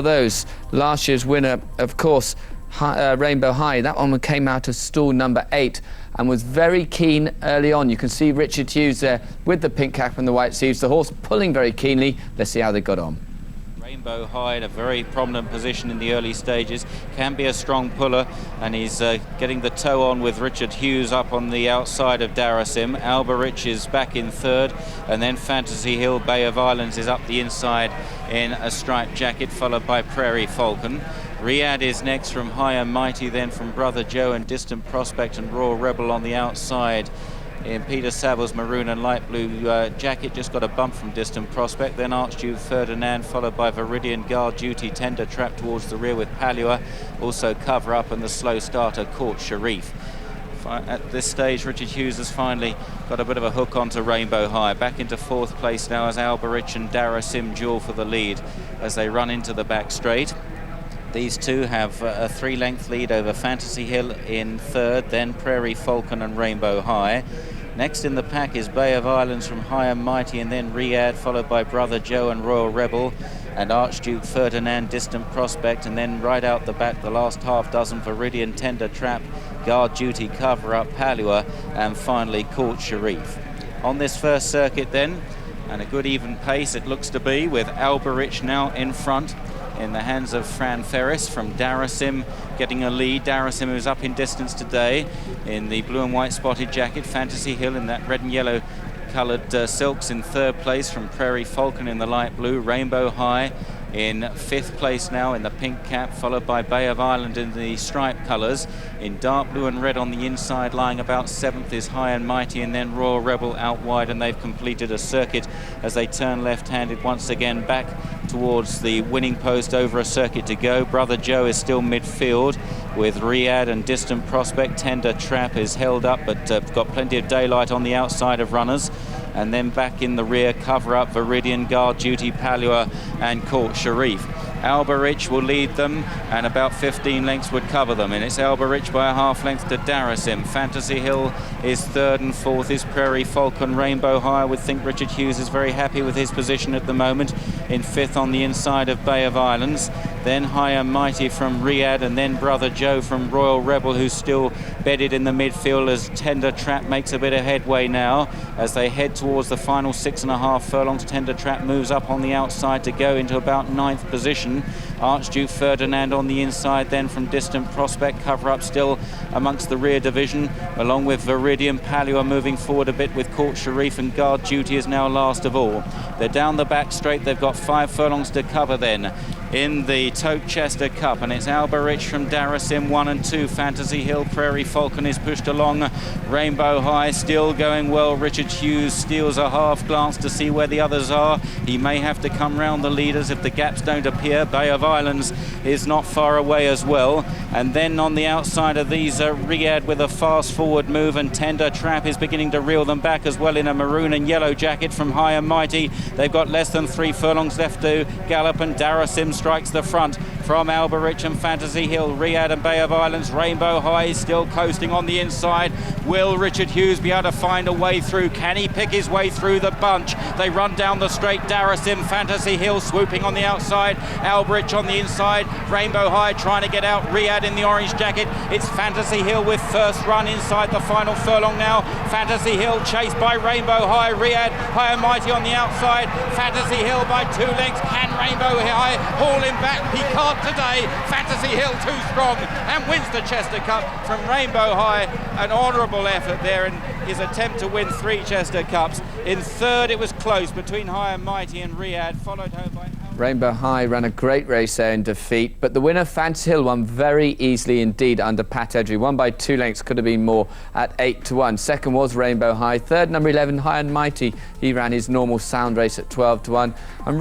Those last year's winner, of course, Rainbow High. That one came out of stall number 8 and was very keen early on. You can see Richard Hughes there with the pink cap and the white sleeves. The horse pulling very keenly. Let's see how they got on. Rainbow High in a very prominent position in the early stages, can be a strong puller, and he's getting the toe on with Richard Hughes up on the outside of Darasim. Alberich is back in third, and then Fantasy Hill, Bay of Islands is up the inside in a striped jacket, followed by Prairie Falcon. Riyadh is next from High and Mighty, then from Brother Joe and Distant Prospect and Royal Rebel on the outside. In Peter Savile's maroon and light blue jacket, just got a bump from Distant Prospect, then Archduke Ferdinand, followed by Viridian Guard Duty, Tender Trap towards the rear with Palua, also Cover Up, and the slow starter Court Sharif. At this stage, Richard Hughes has finally got a bit of a hook onto Rainbow High. Back into fourth place now as Alberich and Darasim duel for the lead as they run into the back straight. These two have a 3-length lead over Fantasy Hill in third, then Prairie Falcon and Rainbow High. Next in the pack is Bay of Islands from High and Mighty, and then Riyadh, followed by Brother Joe and Royal Rebel, and Archduke Ferdinand, Distant Prospect, and then right out the back, the last half dozen, Viridian, Tender Trap, Guard Duty, Cover Up, Palua, and finally Court Sharif. On this first circuit then, and a good even pace it looks to be, with Alberich now in front, in the hands of Fran Ferris from Darasim getting a lead. Darasim, who's up in distance today in the blue and white spotted jacket. Fantasy Hill in that red and yellow coloured silks in third place from Prairie Falcon in the light blue. Rainbow High in fifth place now in the pink cap, followed by Bay of Island in the striped colours. In dark blue and red on the inside, lying about seventh, is High and Mighty, and then Royal Rebel out wide, and they've completed a circuit as they turn left-handed once again back towards the winning post, over a circuit to go. Brother Joe is still midfield with Riyadh and Distant Prospect. Tender Trap is held up, but got plenty of daylight on the outside of runners. And then back in the rear, Cover Up, Viridian, Guard Duty, Palua, and Court Sharif. Alberich will lead them, and about 15 lengths would cover them, and it's Alberich by a half length to Darasim. Fantasy Hill is third, and fourth is Prairie Falcon. Rainbow High, I would think Richard Hughes is very happy with his position at the moment, in fifth on the inside of Bay of Islands. Then High and Mighty from Riyadh, and then Brother Joe from Royal Rebel, who's still bedded in the midfield as Tender Trap makes a bit of headway now as they head towards the final 6.5 furlongs. Tender Trap moves up on the outside to go into about 9th position. Archduke Ferdinand on the inside, then from Distant Prospect. Cover Up still amongst the rear division, along with Viridian. Palua moving forward a bit with Court Sharif, and Guard Duty is now last of all. They're down the back straight. They've got 5 furlongs to cover then in the Tokechester Cup, and it's Alberich from Darasim 1 and 2. Fantasy Hill, Prairie Falcon is pushed along. Rainbow High still going well. Richard Hughes steals a half glance to see where the others are. He may have to come round the leaders if the gaps don't appear. Bay of Islands is not far away as well, and then on the outside of these Riyadh with a fast forward move, and Tender Trap is beginning to reel them back as well in a maroon and yellow jacket from High and Mighty. They've got less than 3 furlongs left to gallop, and Darasim strikes the front from Alberich and Fantasy Hill. Riyadh and Bay of Islands. Rainbow High still coasting on the inside. Will Richard Hughes be able to find a way through? Can he pick his way through the bunch? They run down the straight. Darasim, Fantasy Hill swooping on the outside. Alberich on the inside. Rainbow High trying to get out. Riyadh in the orange jacket. It's Fantasy Hill with first run inside the final furlong now. Fantasy Hill chased by Rainbow High. Riyadh, High and Mighty on the outside. Fantasy Hill by 2 lengths. Can Rainbow High haul him back? He can't today. Fantasy Hill too strong and wins the Chester Cup from Rainbow High. An honourable effort there in his attempt to win 3 Chester Cups. In third it was close between High and Mighty and Riyadh, followed home by Rainbow High ran a great race there in defeat, but the winner, Fantasy Hill, won very easily indeed under Pat Edry. Won by 2 lengths, could have been more at 8 to 1. Second was Rainbow High. Third, number 11, High and Mighty. He ran his normal sound race at 12 to 1. And